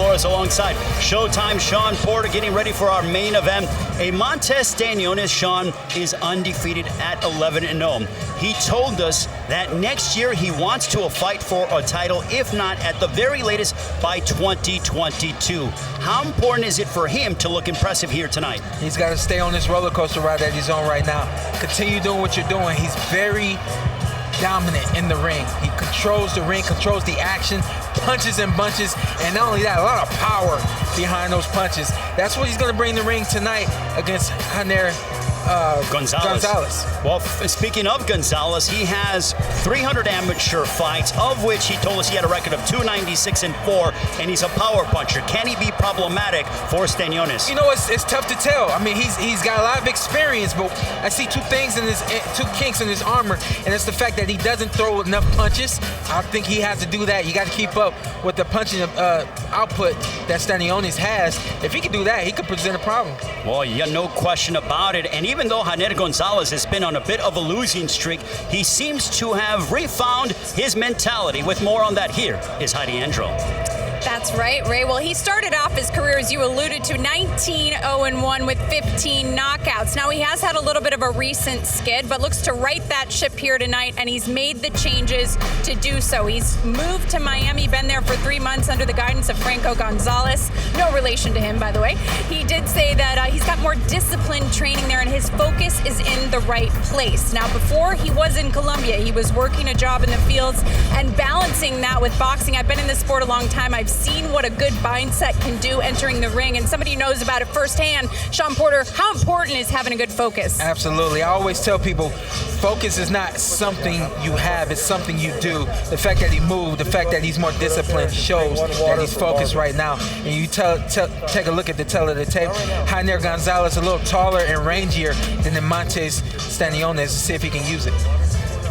Flores alongside Showtime Sean Porter getting ready for our main event. Eimantas Stanionis, Sean, is undefeated at 11-0. He told us that next year he wants to fight for a title, if not at the very latest by 2022. How important is it for him to look impressive here tonight? He's got to stay on this roller coaster ride that he's on right now. Continue doing what you're doing. He's very dominant in the ring. He controls the ring, controls the action, punches and bunches, and not only that, a lot of power behind those punches. That's what he's going to bring the ring tonight against Gonzalez. Well, speaking of Gonzalez, he has 300 amateur fights, of which he told us he had a record of 296-4, and he's a power puncher. Can he be problematic for Stanionis? You know, it's tough to tell. I mean, he's got a lot of experience, but I see two kinks in his armor, and it's the fact that he doesn't throw enough punches. I think he has to do that. You got to keep up with the punching output that Stanionis has. If he could do that, he could present a problem. Well, yeah, no question about it. And even though Janet Gonzalez has been on a bit of a losing streak, he seems to have refound his mentality. With more on that, here is Heidi Andro. That's right, Ray. Well, he started off his career, as you alluded to, 19-0-1 with 15 knockouts. Now, he has had a little bit of a recent skid, but looks to right that ship here tonight, and he's made the changes to do so. He's moved to Miami, been there for 3 months under the guidance of Franco Gonzalez. No relation to him, by the way. He did say that he's got more disciplined training there, and his focus is in the right place. Now, before he was in Colombia, he was working a job in the fields and balancing that with boxing. I've been in this sport a long time. I've seen what a good mindset can do entering the ring, and somebody who knows about it firsthand. Sean Porter, how important is having a good focus? Absolutely. I always tell people, focus is not something you have, it's something you do. The fact that he moved, the fact that he's more disciplined shows that he's focused right now. And you take a look at the tail of the tape. Janet Gonzalez a little taller and rangier than Eimantas Stanionis. See if he can use it.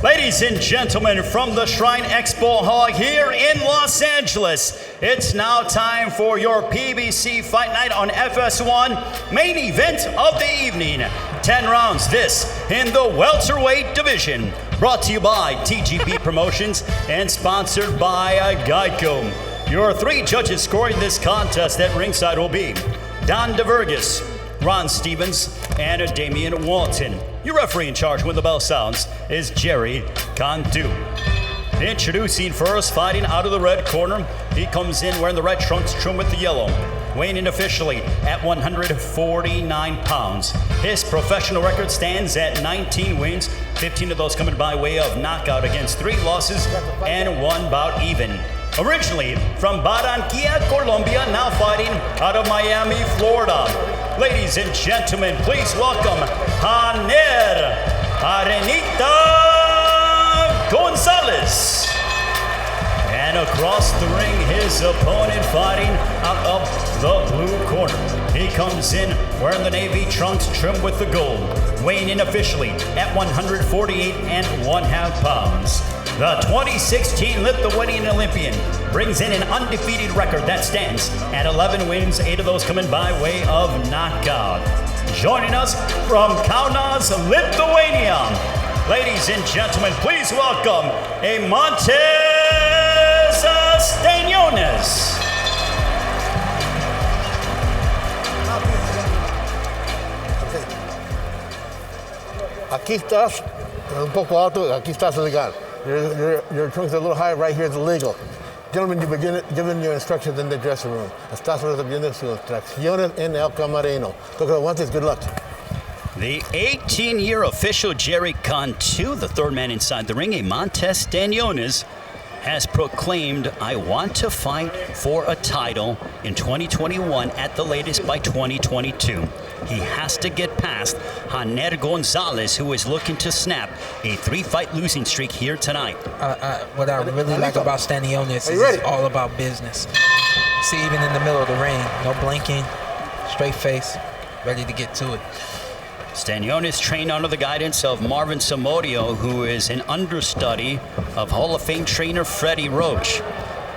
Ladies and gentlemen, from the Shrine Expo Hall here in Los Angeles, it's now time for your PBC Fight Night on FS1, main event of the evening. 10 rounds this in the welterweight division. Brought to you by TGP Promotions and sponsored by Geico. Your 3 judges scoring this contest at ringside will be Don DeVergas, Ron Stevens, and Damian Walton. Your referee in charge when the bell sounds is Jerry Cantu. Introducing first, fighting out of the red corner. He comes in wearing the red trunks trimmed with the yellow. Weighing in officially at 149 pounds. His professional record stands at 19 wins, 15 of those coming by way of knockout against 3 losses and 1 bout even. Originally from Barranquilla, Colombia, now fighting out of Miami, Florida. Ladies and gentlemen, please welcome Janet Arenita Gonzalez. And across the ring, his opponent fighting out of the blue corner. He comes in wearing the navy trunks trimmed with the gold, weighing in officially at 148 1/2 pounds. The 2016 Lithuanian Olympian brings in an undefeated record that stands at 11 wins, 8 of those coming by way of knockout. Joining us from Kaunas, Lithuania, ladies and gentlemen, please welcome Eimantas Stanionis. Aquí estás un poco alto, aquí estás legal. Your trunks are a little high, right here is illegal. Gentlemen, you've been given your instructions in the dressing room. Estás recibiendo sus instrucciones en el camerino. Lo que aguantes, good luck. The 18-year official Jerry Cantu, the third man inside the ring, Eimantas Stanionis, has proclaimed, I want to fight for a title in 2021, at the latest by 2022. He has to get past Janet Gonzalez, who is looking to snap a 3-fight losing streak here tonight. What I really like about Stanionis is it's all about business. See, even in the middle of the ring, no blinking, straight face, ready to get to it. Stanionis trained under the guidance of Marvin Samodio, who is an understudy of Hall of Fame trainer Freddie Roach.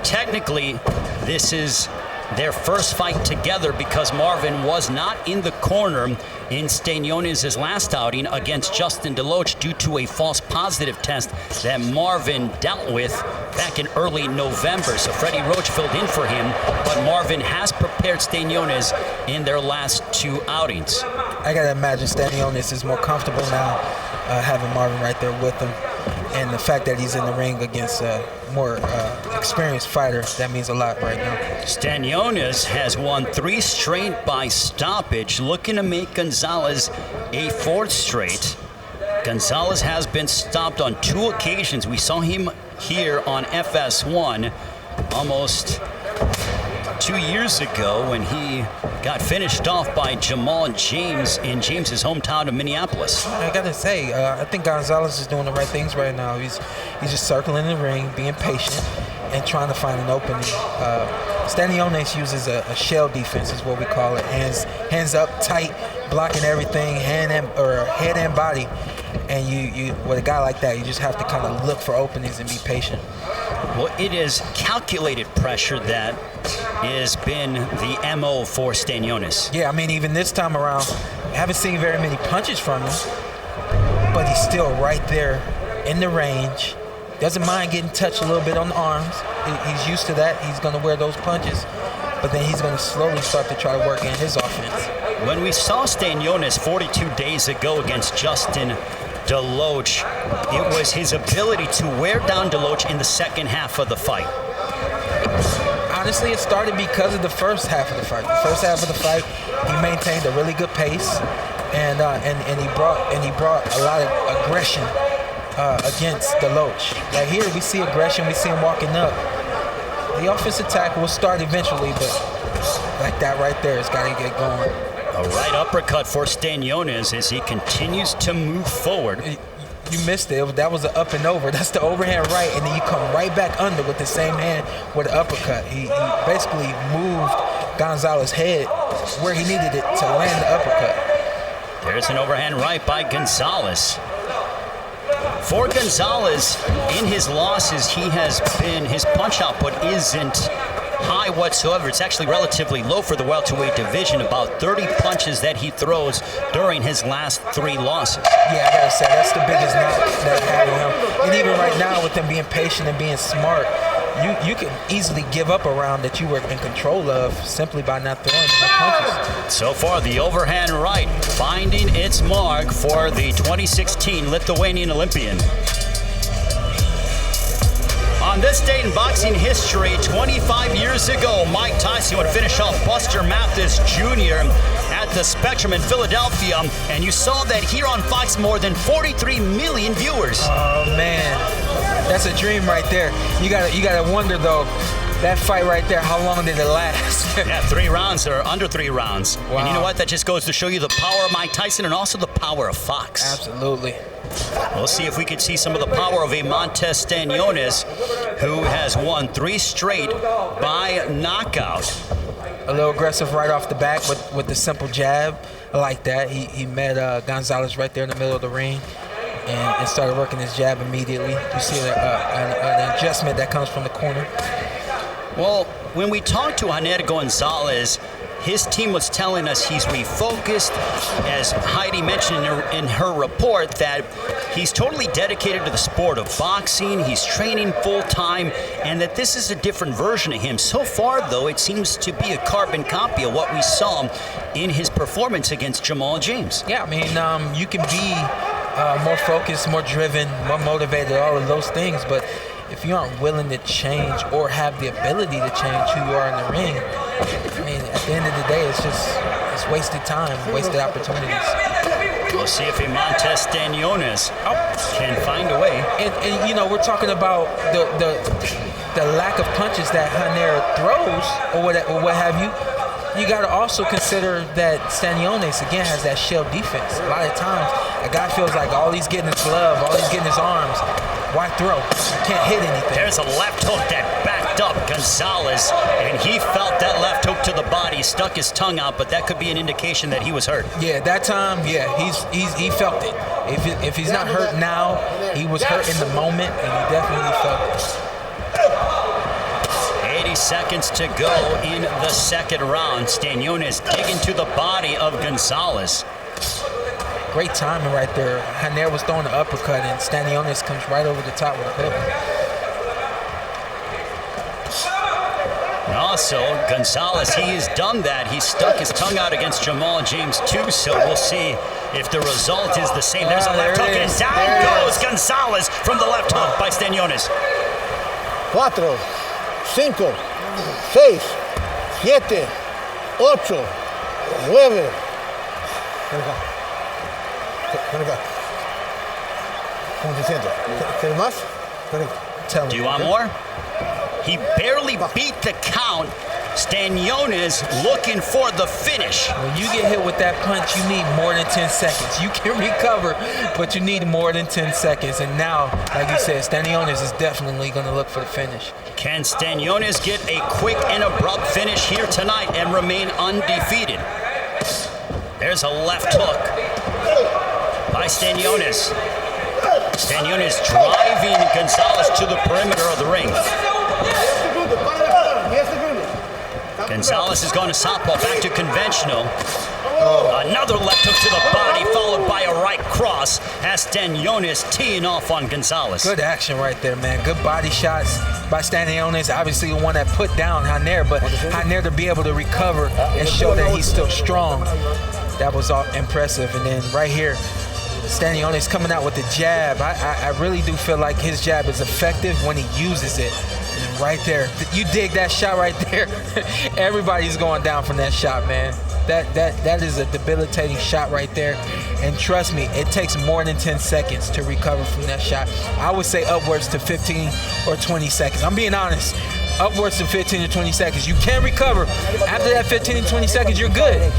Technically, this is their first fight together because Marvin was not in the corner in Stanionis' last outing against Justin Deloach due to a false positive test that Marvin dealt with back in early November. So Freddie Roach filled in for him, but Marvin has prepared Stanionis in their last 2 outings. I gotta imagine Stanionis is more comfortable now having Marvin right there with him. And the fact that he's in the ring against a more experienced fighter, that means a lot right now. Stanionis has won 3 straight by stoppage, looking to make Gonzalez a 4th straight. Gonzalez has been stopped on 2 occasions. We saw him here on FS1 almost 2 years ago when he got finished off by Jamal James in James's hometown of Minneapolis. I gotta say, I think Gonzalez is doing the right things right now. He's just circling the ring, being patient, and trying to find an opening. Stanionis uses a shell defense, is what we call it. Hands up, tight, blocking everything, head and body. And you with a guy like that, you just have to kind of look for openings and be patient. Well, it is calculated pressure that has been the MO for Stanionis. Yeah, I mean, even this time around, I haven't seen very many punches from him, but he's still right there in the range. Doesn't mind getting touched a little bit on the arms. He's used to that. He's going to wear those punches, but then he's going to slowly start to try to work in his offense. When we saw Stanionis 42 days ago against Justin Deloach, it was his ability to wear down Deloach in the second half of the fight. Honestly, it started because of the first half of the fight. The first half of the fight, he maintained a really good pace, and he brought a lot of aggression against Deloach. Like here, we see aggression. We see him walking up. The offensive attack will start eventually, but like that right there, it's got to get going. A right uppercut for Stanionis as he continues to move forward. You missed it. That was an up and over. That's the overhand right, and then you come right back under with the same hand with an uppercut. He basically moved Gonzalez's head where he needed it to land the uppercut. There's an overhand right by Gonzalez. For Gonzalez, in his losses, his punch output isn't high whatsoever. It's actually relatively low for the welterweight division, about 30 punches that he throws during his last 3 losses. Yeah, I gotta say, that's the biggest knock that I have with him. And even right now, with him being patient and being smart, you can easily give up a round that you were in control of simply by not throwing enough punches. So far, the overhand right finding its mark for the 2016 Lithuanian Olympian. On this date in boxing history, 25 years ago, Mike Tyson would finish off Buster Mathis Jr. at the Spectrum in Philadelphia, and you saw that here on Fox, more than 43 million viewers. Oh man, that's a dream right there. You gotta wonder though, that fight right there, how long did it last? Yeah, 3 rounds or under 3 rounds. Wow. And you know what? That just goes to show you the power of Mike Tyson and also the power of Fox. Absolutely. We'll see if we can see some of the power of Eimantas Stanionis, who has won 3 straight by knockout. A little aggressive right off the bat with the simple jab. I like that. He met Gonzalez right there in the middle of the ring and started working his jab immediately. You see an adjustment that comes from the corner. Well, when we talked to Janet Gonzalez, his team was telling us he's refocused, as Heidi mentioned in her report, that he's totally dedicated to the sport of boxing, he's training full-time, and that this is a different version of him. So far, though, it seems to be a carbon copy of what we saw in his performance against Jamal James. Yeah, I mean, you can be more focused, more driven, more motivated, all of those things, but if you aren't willing to change or have the ability to change who you are in the ring, I mean, at the end of the day, it's wasted time, wasted opportunities. We'll see if Eimantas Stanionis can find a way. And you know, we're talking about the lack of punches that Haner throws or what have you. You got to also consider that Stanionis, again, has that shell defense. A lot of times, a guy feels like all he's getting is glove, all he's getting is arms. Why throw? Can't hit anything. There's a left hook that backed up Gonzalez, and he felt that left hook to the body, stuck his tongue out, but that could be an indication that he was hurt. Yeah, that time, yeah, he felt it. If he's not hurt now, he was hurt in the moment, and he definitely felt it. 30 seconds to go in the second round. Stanionis digging to the body of Gonzalez. Great timing right there. Haner was throwing the uppercut, and Stanionis comes right over the top with a hook. And also, Gonzalez, he has done that. He stuck his tongue out against Jamal James too, so we'll see if the result is the same. There's a left hook, and down goes Gonzalez from the left hook by Stanionis. 4, 5, 6, 7, 8, 9. Ven acá. ¿Cómo te sientes? ¿Quieres más? Do you want more? He barely beat the count. Stanionis looking for the finish. When you get hit with that punch, you need more than 10 seconds. You can recover, but you need more than 10 seconds. And now, like you said, Stanionis is definitely going to look for the finish. Can Stanionis get a quick and abrupt finish here tonight and remain undefeated? There's a left hook by Stanionis. Stanionis driving Gonzalez to the perimeter of the ring. Gonzalez is going to southpaw, back to conventional. Another left hook to the body, followed by a right cross as Stanionis teeing off on Gonzalez. Good action right there, man. Good body shots by Stanionis. Obviously the one that put down Haner, but Haner to be able to recover and show that he's still strong. That was all impressive. And then right here, Stanionis coming out with the jab. I really do feel like his jab is effective when he uses it. And right there, you dig that shot right there. Everybody's going down from that shot, man. That is a debilitating shot right there. And trust me, it takes more than 10 seconds to recover from that shot. I would say upwards to 15 or 20 seconds. I'm being honest. Upwards to 15 to 20 seconds. You can recover. After that 15 to 20 seconds, you're good.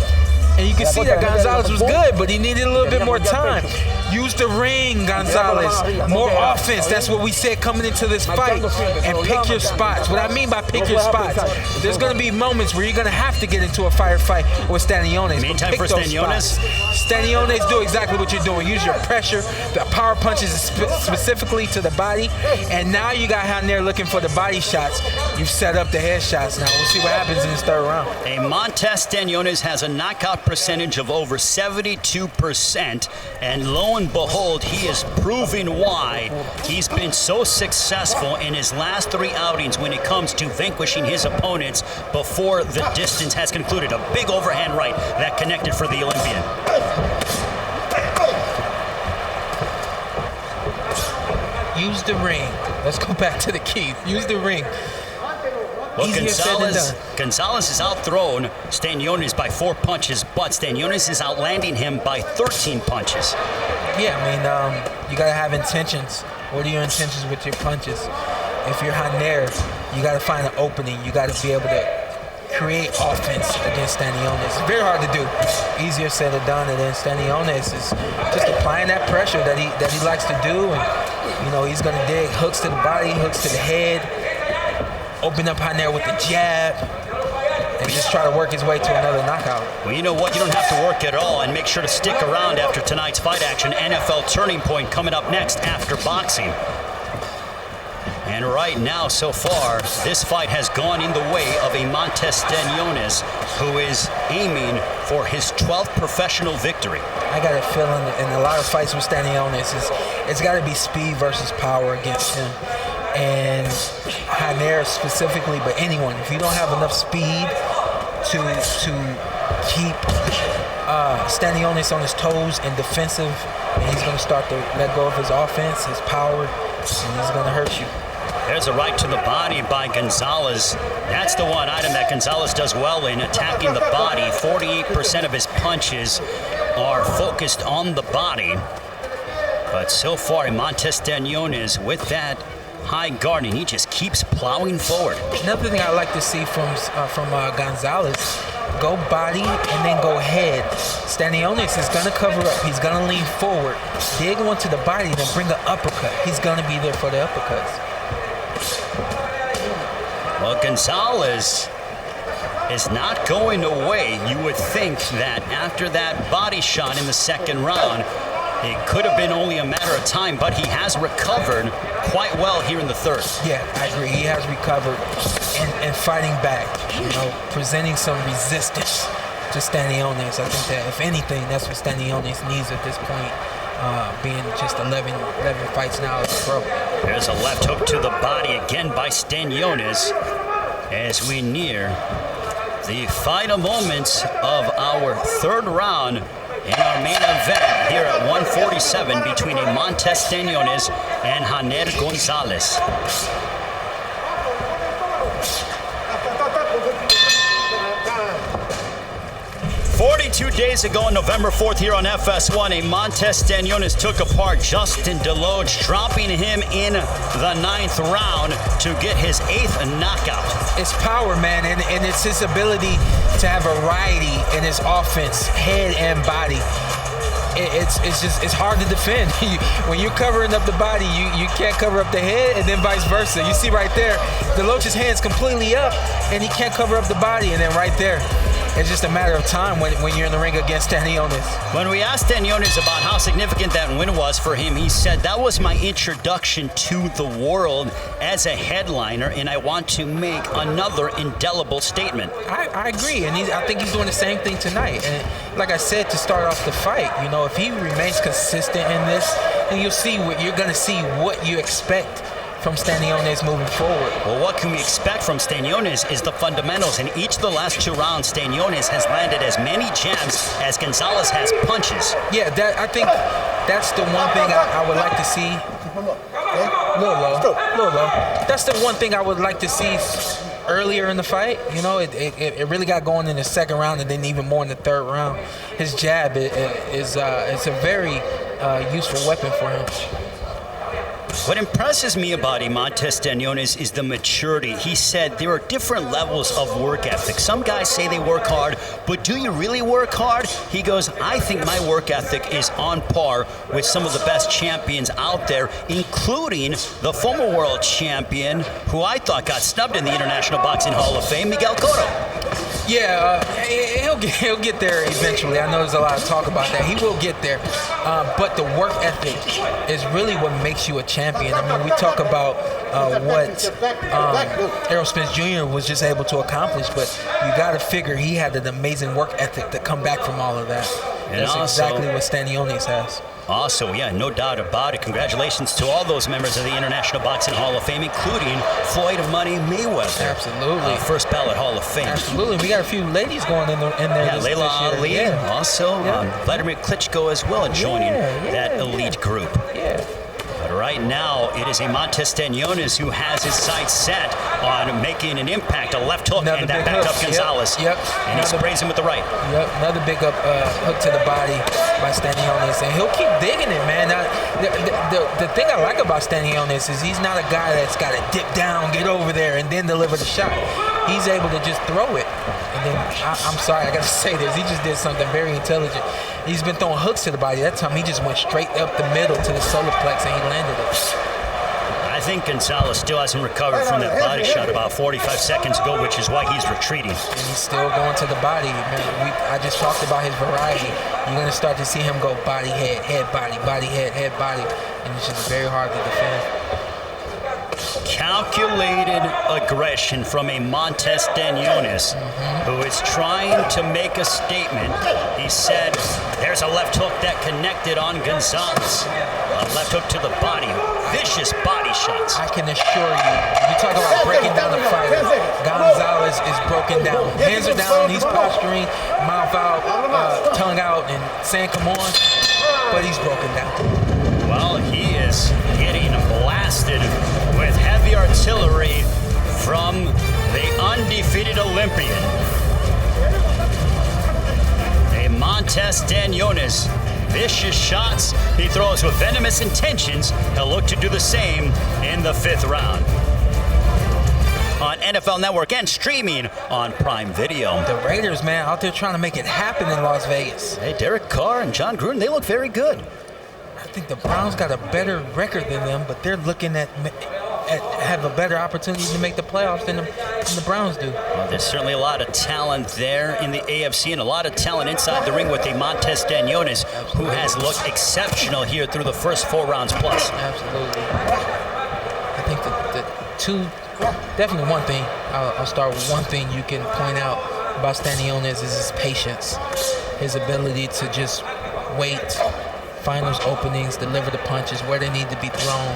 And you can see that Gonzalez was good, but he needed a little bit more time. Use the ring, Gonzalez. More offense. That's what we said coming into this fight. And pick your spots. What I mean by pick your spots, there's going to be moments where you're going to have to get into a firefight with Stanionis. Meantime for Stanionis. Stanionis, do exactly what you're doing. Use your pressure, the power punches specifically to the body. And now you got Haner looking for the body shots. You've set up the head shots now. We'll see what happens in this third round. Eimantas Stanionis has a knockout percentage of over 72%, and lo and behold, he is proving why he's been so successful in his last 3 outings when it comes to vanquishing his opponents before the distance has concluded. A big overhand right that connected for the Olympian. Use the ring. Let's go back to the key. Use the ring. Well, Gonzalez is outthrown Stanionis by 4 punches, but Stanionis is outlanding him by 13 punches. Yeah, I mean, you got to have intentions. What are your intentions with your punches? If you're Haner, you got to find an opening. You got to be able to create offense against Stanionis. Very hard to do. Easier said than done. And then Stanionis is just applying that pressure that he likes to do. And, you know, he's going to dig hooks to the body, hooks to the head. Open up Haner with the jab and just try to work his way to another knockout. Well, you know what? You don't have to work at all, and make sure to stick around after tonight's fight action. NFL Turning Point coming up next after boxing. And right now, so far, this fight has gone in the way of Eimantas Stanionis, who is aiming for his 12th professional victory. I got a feeling in a lot of fights with Stanionis, it's got to be speed versus power against him. And Haner specifically, but anyone, if you don't have enough speed to keep Stanionis on his toes and defensive, and he's going to start to let go of his offense, his power, and he's going to hurt you. There's a right to the body by Gonzalez. That's the one item that Gonzalez does well in, attacking the body. 48% of his punches are focused on the body. But so far, Eimantas Stanionis with that high guard, and he just keeps plowing forward. Another thing I like to see from Gonzalez, go body and then go head. Stanionis is going to cover up. He's going to lean forward. Dig one to the body, then bring an uppercut. He's going to be there for the uppercuts. Well, Gonzalez is not going away. You would think that after that body shot in the second round, it could have been only a matter of time, but he has recovered quite well here in the third. Yeah, I agree. He has recovered. and fighting back, presenting some resistance to Stanionis. I think that, if anything, that's what Stanionis needs at this point, being just 11 fights now as a pro. There's a left hook to the body again by Stanionis as we near the final moments of our third round in our main event here at 147 between Eimantas Stanionis and Janer Gonzalez. 42 days ago on November 4th here on FS1, Eimantas Stanionis took apart Justin Deloge, dropping him in the 9th round to get his 8th knockout. It's power, man, and it's his ability to have variety in his offense, head and body. It's hard to defend. When you're covering up the body, you can't cover up the head, and then vice versa. You see right there, Deloge's hand's completely up, and he can't cover up the body, and then right there, it's just a matter of time when you're in the ring against Stanionis. When we asked Stanionis about how significant that win was for him, he said, that was my introduction to the world as a headliner, and I want to make another indelible statement. I agree, and I think he's doing the same thing tonight. And like I said, to start off the fight, if he remains consistent in this, then you're going to see what you expect from Stanionis moving forward. Well, what can we expect from Stanionis is the fundamentals. In each of the last 2 rounds, Stanionis has landed as many jabs as Gonzalez has punches. Yeah, I think that's the one thing I would like to see. A little low. That's the one thing I would like to see earlier in the fight. It really got going in the 2nd round, and then even more in the 3rd round. His jab is a very useful weapon for him. What impresses me about Eimantas Stanionis is the maturity. He said there are different levels of work ethic. Some guys say they work hard, but do you really work hard? He goes, I think my work ethic is on par with some of the best champions out there, including the former world champion, who I thought got snubbed in the International Boxing Hall of Fame, Miguel Cotto. Yeah, he'll get there eventually. I know there's a lot of talk about that. He will get there. But the work ethic is really what makes you a champion. I mean, we talk about what Errol Spence Jr. was just able to accomplish, but you got to figure he had an amazing work ethic to come back from all of that. And that's exactly what Stanionis has. Also, yeah, no doubt about it. Congratulations to all those members of the International Boxing Hall of Fame, including Floyd Money Mayweather. Absolutely. First ballot Hall of Fame. Absolutely. We got a few ladies going in there. Yeah, this Layla Ali, year. also Vladimir Klitschko as well, joining that elite group. Yeah. But right now, it is Eimantas Stanionis who has his sights set on making an impact, a left hook, and that backed up Gonzalez. Yep. And he sprays him with the right. Yep, another big up hook to the body by Stanionis, and he'll keep digging it, man. The thing I like about Stanionis is he's not a guy that's got to dip down, get over there, and then deliver the shot. He's able to just throw it. And then, I'm sorry, I got to say this, he just did something very intelligent. He's been throwing hooks to the body. That time he just went straight up the middle to the solar plex, and he landed it. I think Gonzalez still hasn't recovered from that body shot about 45 seconds ago, which is why he's retreating. And he's still going to the body. I just talked about his variety. You're going to start to see him go body, head, head, body, head, body. And it's just very hard to defend. Calculated aggression from Eimantas Stanionis, who is trying to make a statement. He said, there's a left hook that connected on Gonzalez. A left hook to the body. Vicious body shots. I can assure you talk about breaking down the fighter. Gonzalez is broken down. Hands are down, he's posturing, mouth out, tongue out, and saying, come on, but he's broken down. Well, he is getting blasted with heavy artillery from the undefeated Olympian. Eimantas Stanionis. Vicious shots he throws with venomous intentions. He'll look to do the same in the 5th round. On NFL Network and streaming on Prime Video. The Raiders, man, out there trying to make it happen in Las Vegas. Hey, Derek Carr and John Gruden, they look very good. I think the Browns got a better record than them, but they're looking at have a better opportunity to make the playoffs than the Browns do. Well, there's certainly a lot of talent there in the AFC and a lot of talent inside the ring with Eimantas Stanionis, who has looked exceptional here through the first 4 rounds plus. Absolutely. I think the two Definitely one thing. I'll start with one thing you can point out about Stanionis is his patience, his ability to just wait, find those openings, deliver the punches where they need to be thrown.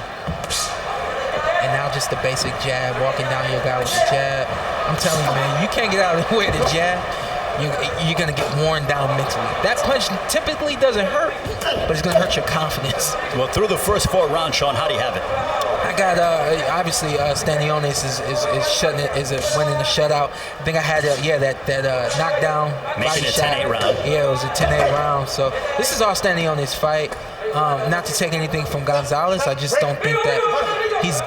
And now just the basic jab, walking down your guy with the jab. I'm telling you, man, you can't get out of the way of the jab. You're going to get worn down mentally. That punch typically doesn't hurt, but it's going to hurt your confidence. Well, through the first 4 rounds, Sean, how do you have it? I got, obviously, Stanionis is winning the shutout. I think I had, that knockdown. Making a 10-8 round. Yeah, it was a 10-8 round. So this is all Stanionis fight. Not to take anything from Gonzalez, I just don't think that he's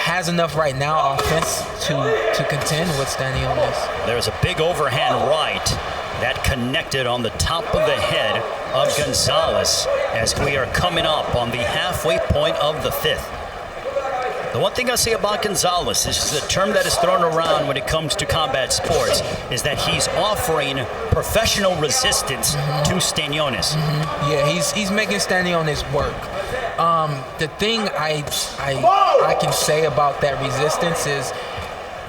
has enough right now offense to contend with Stanionis. There's a big overhand right that connected on the top of the head of Gonzalez as we are coming up on the halfway point of the 5th. The one thing I say about Gonzalez is the term that is thrown around when it comes to combat sports is that he's offering professional resistance to Stanionis. Yeah, he's making Stanionis work. The thing I can say about that resistance is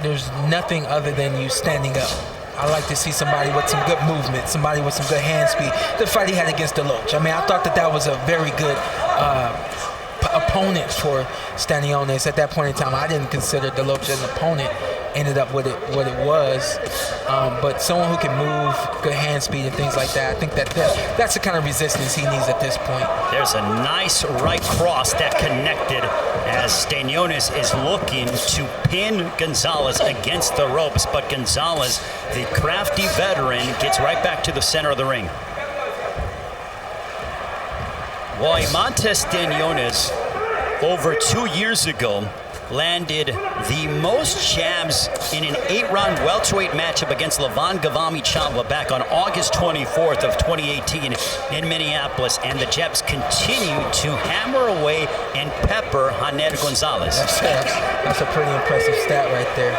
there's nothing other than you standing up. I like to see somebody with some good movement, somebody with some good hand speed. The fight he had against Deloach. I mean, I thought that was a very good opponent for Stanionis. At that point in time, I didn't consider Deloach an opponent. Ended up with what it was. But someone who can move, good hand speed and things like that, I think that's the kind of resistance he needs at this point. There's a nice right cross that connected as Stanionis is looking to pin Gonzalez against the ropes, but Gonzalez, the crafty veteran, gets right back to the center of the ring. Well, Eimantas Stanionis, over 2 years ago, landed the most jabs in an 8-round welterweight matchup against Levan Gavami Chavla back on August 24th of 2018 in Minneapolis, and the jabs continue to hammer away and pepper Janer Gonzalez. That's a pretty impressive stat right there.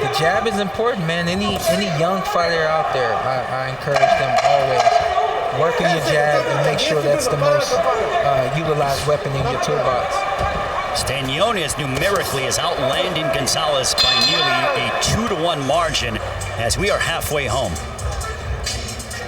The jab is important, man. Any young fighter out there, I encourage them always. Work on your jab and make sure that's the most utilized weapon in your toolbox. Stanionis numerically is outlanding Gonzalez by nearly a 2-to-1 margin as we are halfway home.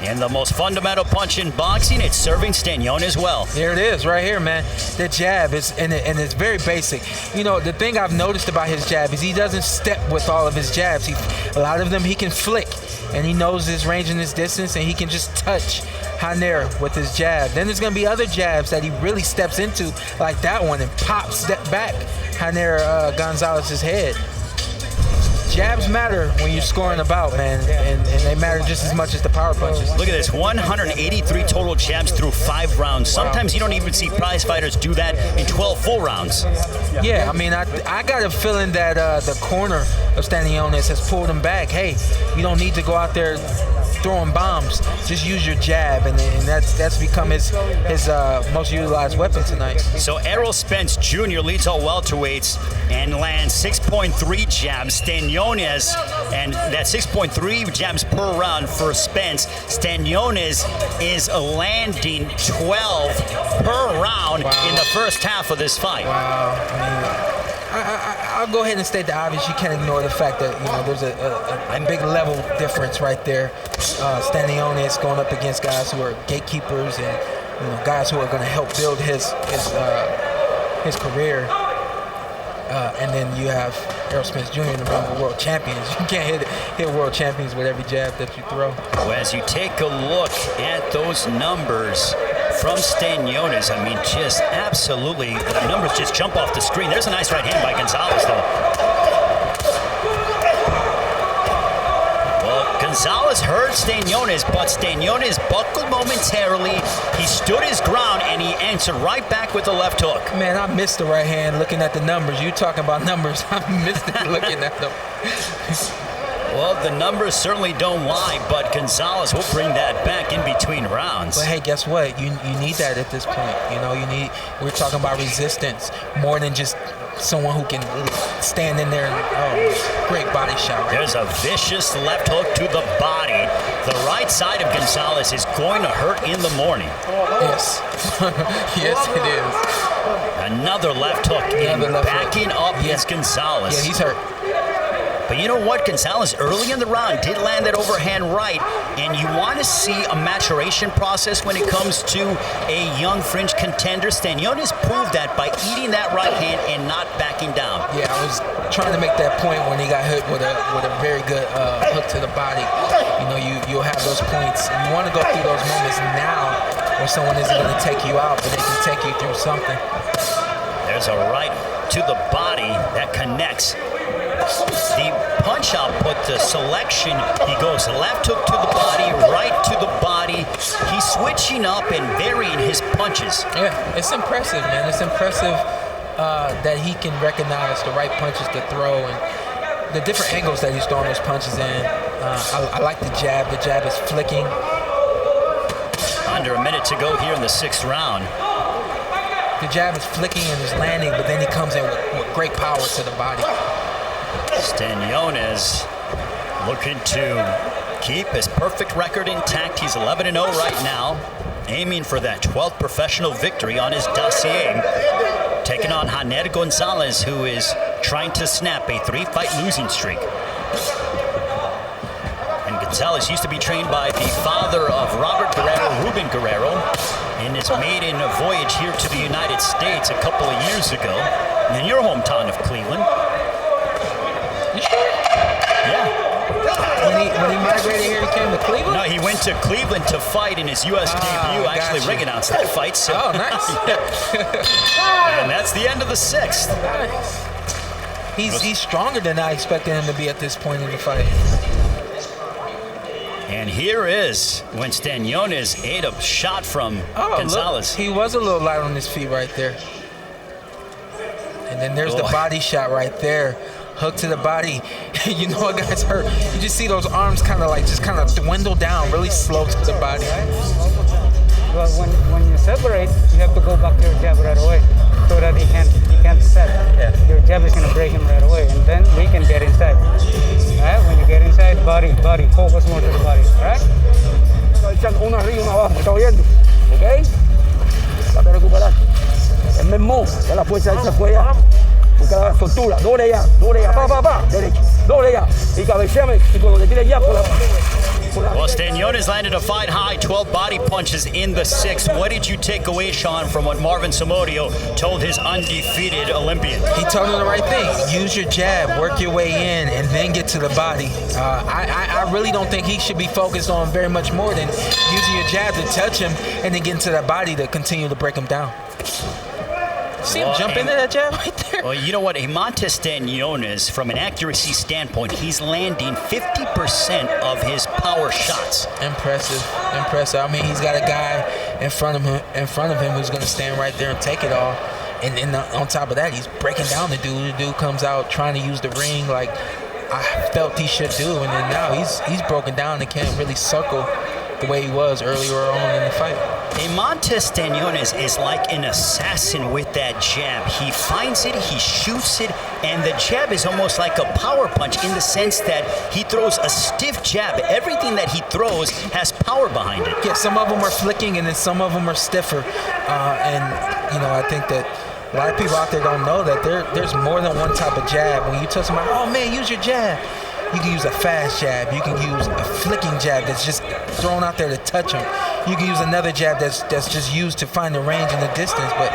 And the most fundamental punch in boxing, it's serving Stanionis well. There it is, right here, man. The jab is, and it's very basic. You know, the thing I've noticed about his jab is he doesn't step with all of his jabs. A lot of them he can flick, and he knows his range and his distance, and he can just touch Janer with his jab. Then there's going to be other jabs that he really steps into, like that one, and pops that back Janer Gonzalez's head. Jabs matter when you're scoring a bout, man, and they matter just as much as the power punches. Look at this, 183 total jabs through 5 rounds. Sometimes you don't even see prize fighters do that in 12 full rounds. Yeah, I mean, I got a feeling that the corner of Stanionis has pulled him back. Hey, you don't need to go out there throwing bombs. Just use your jab, and that's become his most utilized weapon tonight. So Errol Spence Jr. leads all welterweights and lands 6.3 jabs. Stanionis, and that 6.3 jabs per round for Spence. Stanionis is landing 12 per round in the first half of this fight. Wow. I'll go ahead and state the obvious. You can't ignore the fact that there's a big level difference right there. Stanionis going up against guys who are gatekeepers and guys who are going to help build his career. And then you have Errol Spence Jr. in the ring with world champions. You can't hit world champions with every jab that you throw. Well, as you take a look at those numbers from Stanionis, I mean, just absolutely, the numbers just jump off the screen. There's a nice right hand by Gonzalez, though. Well, Gonzalez heard Stanionis, but Stanionis buckled momentarily. He stood his ground, and he answered right back with the left hook. Man, I missed the right hand looking at the numbers. You talking about numbers. I missed it looking at them. Well, the numbers certainly don't lie, but Gonzalez will bring that back in between rounds. But hey, guess what? You need that at this point. We're talking about resistance more than just someone who can stand in there and great body shot. There's a vicious left hook to the body. The right side of Gonzalez is going to hurt in the morning. Yes. Yes, it is. Another left hook backing up against Gonzalez. Yeah, he's hurt. But you know what? Gonzalez early in the round did land that overhand right, and you want to see a maturation process when it comes to a young fringe contender. Stanionis proved that by eating that right hand and not backing down. Yeah, I was trying to make that point when he got hit with a very good hook to the body. You know, you'll have those points. You want to go through those moments now where someone isn't going to take you out, but they can take you through something. There's a right to the body that connects. The punch output, the selection, he goes left hook to the body, right to the body. He's switching up and varying his punches. Yeah, it's impressive, man. It's impressive that he can recognize the right punches to throw and the different angles that he's throwing those punches in. I like the jab. The jab is flicking. Under a minute to go here in the 6th round. The jab is flicking and is landing, but then he comes in with great power to the body. Stanionis looking to keep his perfect record intact. He's 11-0 right now, aiming for that 12th professional victory on his dossier. Taking on Janer Gonzalez, who is trying to snap a 3-fight losing streak. And Gonzalez used to be trained by the father of Robert Guerrero, Ruben Guerrero, in his maiden voyage here to the United States a couple of years ago, in your hometown of Cleveland. You sure? Yeah. When he migrated here, he came to Cleveland? No, he went to Cleveland to fight in his U.S. debut. Actually, gotcha. Ring announced that fight. So. Oh, nice. And that's the end of the 6th. Nice. He's stronger than I expected him to be at this point in the fight. And here is when Stanionis ate a shot from Gonzalez. Look, he was a little light on his feet right there. And then there's the body shot right there. Hook to the body. You know a guy's hurt. You just see those arms kind of dwindle down really slow to the body. But when you separate, you have to go back to your jab right away so that he can't set. Yeah. Your jab is going to break him right away, and then we can get inside. Right? When you get inside, body, focus more to the body. All right? Uno arriba, uno abajo, ¿me está oyendo? ¿Ok? Trata de recuperar. El mismo, ya la fuerza esa fue ya. Busca la soltura, doble ya, pa, derecha, doble ya. Y cabeceame, y cuando te tire ya, por la... Well, Stanionis landed a fight high, 12 body punches in the 6th. What did you take away, Sean, from what Marvin Somodio told his undefeated Olympian? He told him the right thing. Use your jab, work your way in, and then get to the body. I really don't think he should be focused on very much more than using your jab to touch him and then get into that body to continue to break him down. See him jump into that jab right there? Well, you know what? Eimantas Stanionis, from an accuracy standpoint, he's landing 50% of his power shots. Impressive. I mean, he's got a guy in front of him who's going to stand right there and take it all. And then on top of that, he's breaking down the dude. The dude comes out trying to use the ring like I felt he should do. And then now he's broken down and can't really circle the way he was earlier on in the fight. Eimantas Stanionis is like an assassin with that jab. He finds it, he shoots it, and the jab is almost like a power punch in the sense that he throws a stiff jab. Everything that he throws has power behind it. Yeah, some of them are flicking and then some of them are stiffer. And, you know, I think that a lot of people out there don't know that there's more than one type of jab. When you tell somebody, oh man, use your jab. You can use a fast jab. You can use a flicking jab that's just thrown out there to touch him. You can use another jab that's just used to find the range and the distance. But,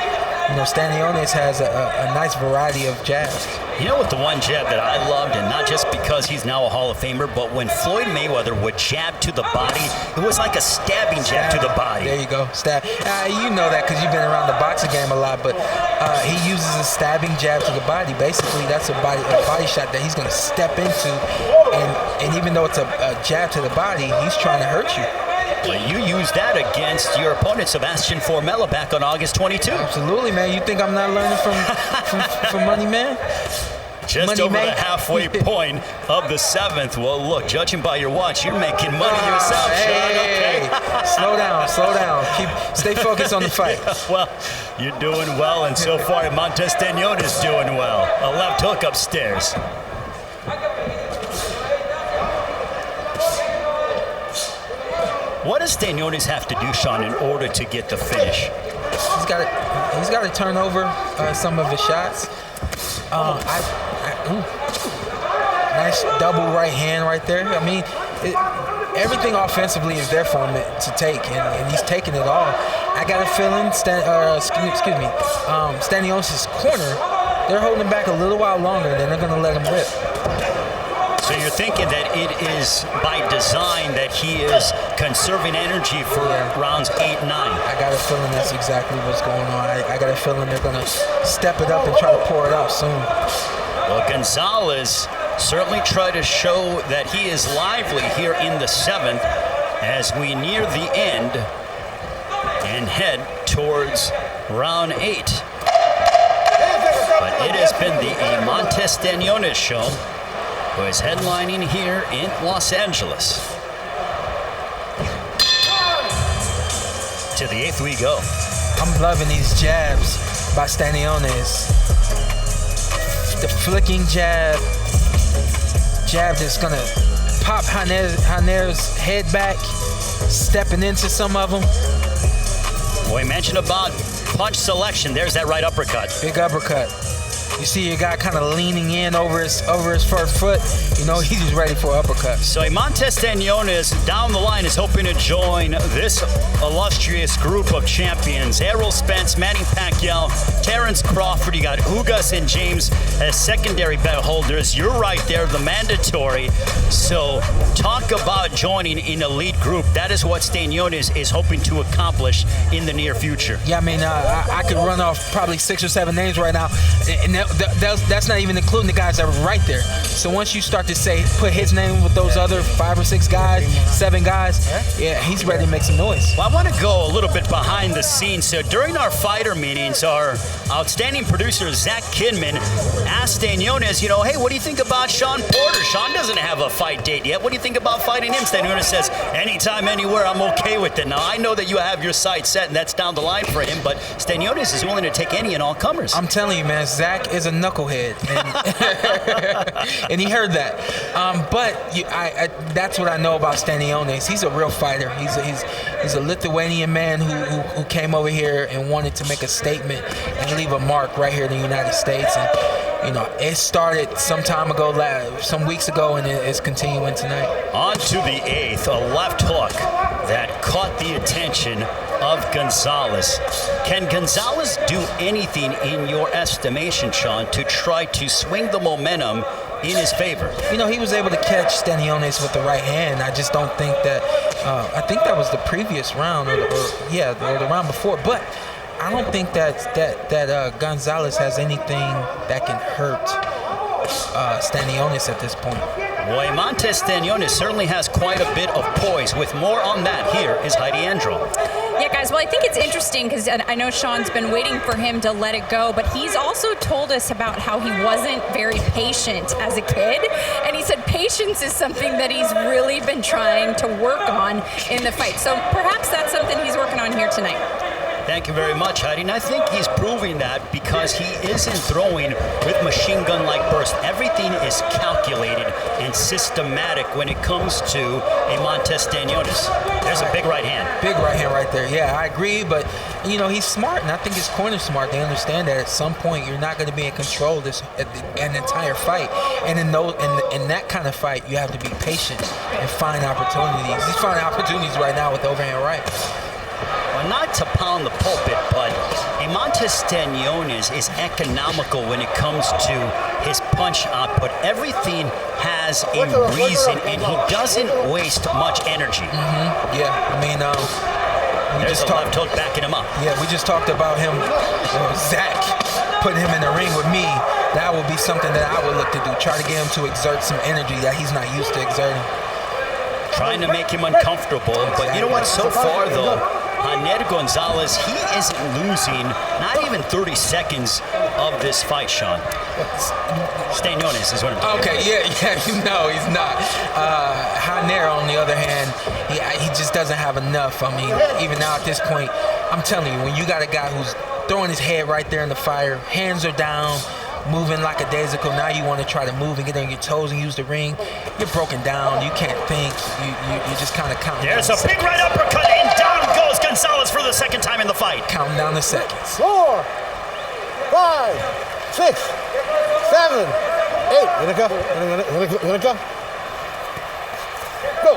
you know, Stanionis has a nice variety of jabs. You know what, the one jab that I loved, and not just because he's now a Hall of Famer, but when Floyd Mayweather would jab to the body, it was like a stabbing jab to the body. There you go, stab. You know that because you've been around the boxing game a lot, but he uses a stabbing jab to the body. Basically, that's a body shot that he's going to step into, and even though it's a jab to the body, he's trying to hurt you. Well, you used that against your opponent, Sebastian Formella, back on August 22. Absolutely, man. You think I'm not learning from Money Man? Just money over man. the halfway point of the 7th. Well, look, judging by your watch, you're making money yourself, Sean. Okay. Slow down. Stay focused on the fight. Well, you're doing well, and so far, Eimantas Stanionis is doing well. A left hook upstairs. What does Stanionis have to do, Sean, in order to get the finish? He's got to turn over some of his shots. Nice double right hand right there. I mean, everything offensively is there for him to take, and he's taking it all. I got a feeling, Stanionis' corner, they're holding him back a little while longer, then they're going to let him rip. So you're thinking that it is by design that he is conserving energy for rounds 8 and 9. I got a feeling that's exactly what's going on. I got a feeling they're going to step it up and try to pour it out soon. Well, Gonzalez certainly tried to show that he is lively here in the 7th as we near the end and head towards round 8. But it has been the Eimantas Stanionis show, who is headlining here in Los Angeles. To the 8th we go. I'm loving these jabs by Stanionis. The flicking jab that's gonna pop Haner's head back, stepping into some of them. We mentioned about punch selection. There's that right uppercut. Big uppercut. You see your guy kind of leaning in over his first foot. You know he's just ready for an uppercut. So Eimantas Stanionis down the line is hoping to join this illustrious group of champions. Errol Spence, Manny Pacquiao, Terrence Crawford. You got Ugas and James as secondary belt holders. You're right there, the mandatory. So talk about joining an elite group. That is what Stanionis is hoping to accomplish in the near future. Yeah, I mean, I could run off probably 6 or 7 names right now, and that's not even including the guys that are right there. So once you start to put his name with those other 5 or 6 guys, 7 guys, yeah, he's ready to make some noise. Well, I want to go a little bit behind the scenes. So during our fighter meetings, our outstanding producer, Zach Kidman, asked Stanionis, hey, what do you think about Sean Porter? Sean doesn't have a fight date yet. What do you think about fighting him? Stanionis says, anytime, anywhere, I'm okay with it. Now, I know that you have your sights set, and that's down the line for him, but Stanionis is willing to take any and all comers. I'm telling you, man, Zach is a knucklehead, and he heard that. But that's what I know about Stanionis. He's a real fighter. He's a Lithuanian man who came over here and wanted to make a statement and leave a mark right here in the United States. And it started some time ago, some weeks ago, and it's continuing tonight. On to the 8th, a left hook that caught the attention of Gonzalez. Can Gonzalez do anything in your estimation, Sean, to try to swing the momentum in his favor? He was able to catch Stanionis with the right hand. I just don't think that, I think that was the previous round, or the round before, but I don't think that Gonzalez has anything that can hurt Stanionis at this point. Well, Eimantas Stanionis certainly has quite a bit of poise. With more on that, here is Heidi Andro. Yeah, guys, well, I think it's interesting because I know Sean's been waiting for him to let it go, but he's also told us about how he wasn't very patient as a kid, and he said patience is something that he's really been trying to work on in the fight. So perhaps that's something he's working on here tonight. Thank you very much, Heidi. And I think he's proving that because he isn't throwing with machine gun-like burst. Everything is calculated and systematic when it comes to Eimantas Stanionis. There's a big right hand. Big right hand right there. Yeah, I agree, but he's smart, and I think his corner's smart. They understand that at some point you're not going to be in control of an entire fight, and in that kind of fight, you have to be patient and find opportunities. He's finding opportunities right now with the overhand right. Well, not to pound the pulpit, but Eimantas Stanionis is economical when it comes to his punch output. Everything has a reason, and he doesn't waste much energy. Mm-hmm. Yeah, I mean, there's a left hook backing him up. Yeah, we just talked about him, Zach, putting him in the ring with me. That would be something that I would look to do. Try to get him to exert some energy that he's not used to exerting. Trying to make him uncomfortable, but you know what? So far, though, Haner Gonzalez, he isn't losing not even 30 seconds of this fight, Sean. Stanionis is what I'm talking about. Okay, no, he's not. Haner, on the other hand, he just doesn't have enough. I mean, even now at this point, I'm telling you, when you got a guy who's throwing his head right there in the fire, hands are down, moving like a daisical. Now you want to try to move and get on your toes and use the ring. You're broken down. You can't think. You just kind of counting. There's a big right uppercut, and down goes Gonzalez for the second time in the fight. Counting down the seconds. 4, 5, 6, 7, Hey, gonna go. Go.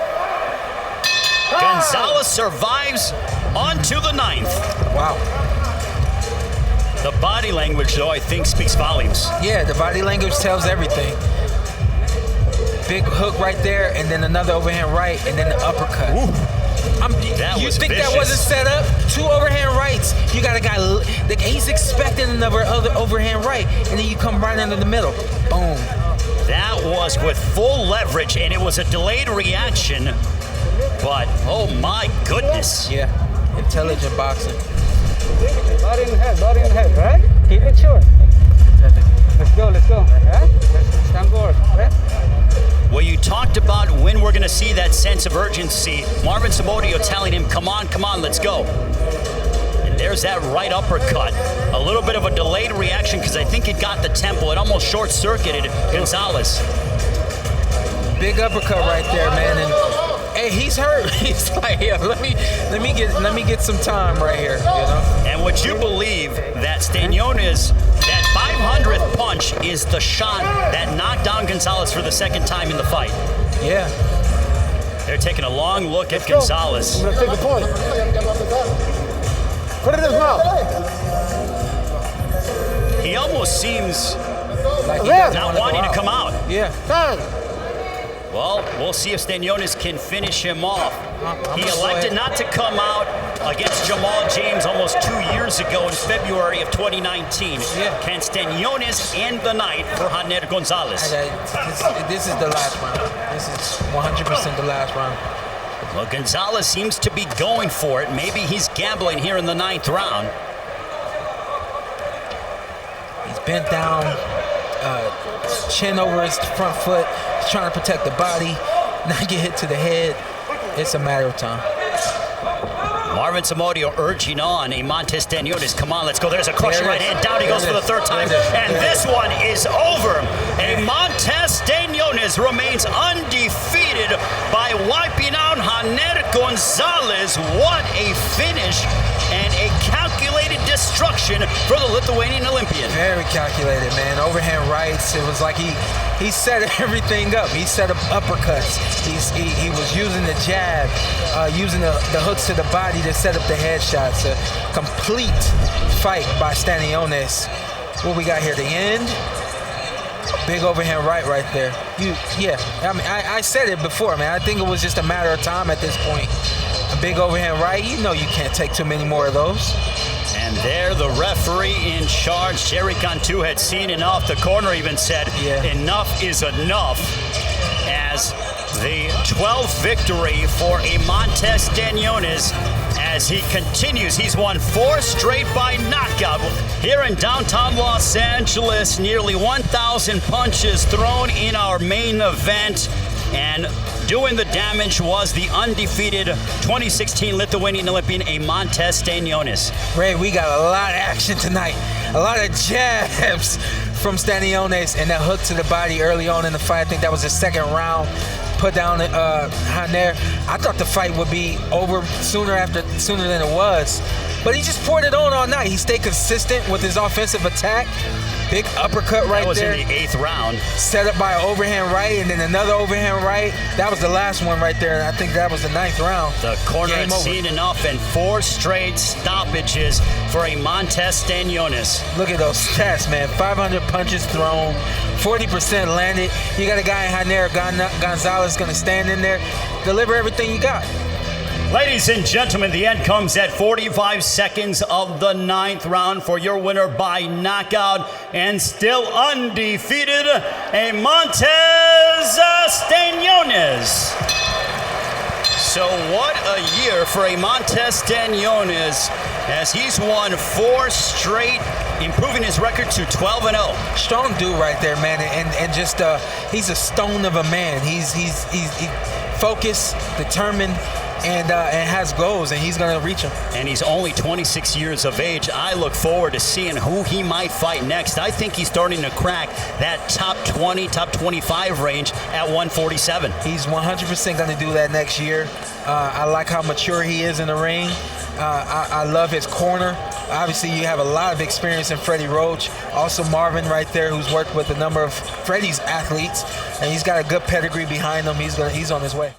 Gonzalez survives onto the 9th. Wow. The body language, though, I think speaks volumes. Yeah, the body language tells everything. Big hook right there, and then another overhand right, and then the uppercut. You think vicious. that wasn't set up? 2 overhand rights. You got a guy, he's expecting another overhand right, and then you come right into the middle. Boom. That was with full leverage, and it was a delayed reaction. But, oh my goodness. Yeah, intelligent boxing. Body in head, right? Keep it short. Let's go. Right? Let's stand forward, right? Well, you talked about when we're going to see that sense of urgency. Marvin Somodio telling him, come on, let's go. And there's that right uppercut. A little bit of a delayed reaction because I think it got the tempo. It almost short-circuited Gonzalez. Big uppercut right there, man. And hey, he's hurt. He's like, yeah, let me get some time right here, you know? And would you believe that Stanionis, that 500th punch is the shot that knocked down Gonzalez for the 2nd time in the fight? Yeah. They're taking a long look at Gonzalez. I'm gonna take a point. Put it in his mouth. He almost seems Like he Yeah. doesn't not wanna go wanting to out. come out. Yeah. Time. Well, we'll see if Stanionis can finish him off. I'm He gonna go elected ahead. not to come out against Jamal James almost 2 years ago in February of 2019. Yeah. Can Stanionis end the night for Janer Gonzalez? This is the last round. This is 100% the last round. Well, Gonzalez seems to be going for it. Maybe he's gambling here in the 9th round. He's bent down, chin over his front foot. He's trying to protect the body, not get hit to the head. It's a matter of time. Marvin Somodio urging on Eimantas Stanionis. Come on, let's go. There's a crushing There it right is. hand. Down he goes There for it the 3rd is. time. There it is. And this one is over. Eimantas Stanionis remains undefeated by wiping out Janer Gonzalez. What a finish and a calculated destruction for the Lithuanian Olympian. Very calculated, man. Overhand rights. It was like he set everything up. He set up uppercuts. He was using the jab, using the hooks to the body to set up the headshots. A complete fight by Stanionis. What we got here? The end. Big overhand right there. I mean, I said it before, man. I think it was just a matter of time at this point. A big overhand right. You know you can't take too many more of those. And there, the referee in charge, Jerry Cantu, had seen enough. The corner even said, enough is enough. As the 12th victory for Eimantas Stanionis, as he continues. He's won 4 straight by knockout. Here in downtown Los Angeles, nearly 1,000 punches thrown in our main event. And doing the damage was the undefeated 2016 Lithuanian Olympian Eimantas Stanionis. Ray, we got a lot of action tonight. A lot of jabs from Stanionis and that hook to the body early on in the fight. I think that was the 2nd round. Put down Janer. I thought the fight would be over sooner than it was. But he just poured it on all night. He stayed consistent with his offensive attack. Big uppercut right there. That was in the 8th round. Set up by an overhand right and then another overhand right. That was the last one right there. I think that was the 9th round. The corner had seen enough and 4 straight stoppages for Eimantas Stanionis. Look at those stats, man. 500 punches thrown, 40% landed. You got a guy in Janer Gonzalez going to stand in there, deliver everything you got. Ladies and gentlemen, the end comes at 45 seconds of the 9th round for your winner by knockout and still undefeated, Eimantas Stanionis. So what a year for Eimantas Stanionis as he's won 4 straight, improving his record to 12-0. Strong dude right there, man, and just he's a stone of a man. He's focused, determined, and has goals, and he's going to reach them. And he's only 26 years of age. I look forward to seeing who he might fight next. I think he's starting to crack that top 20, top 25 range at 147. He's 100% going to do that next year. I like how mature he is in the ring. I love his corner. Obviously, you have a lot of experience in Freddie Roach. Also Marvin right there, who's worked with a number of Freddie's athletes, and he's got a good pedigree behind him. He's on his way.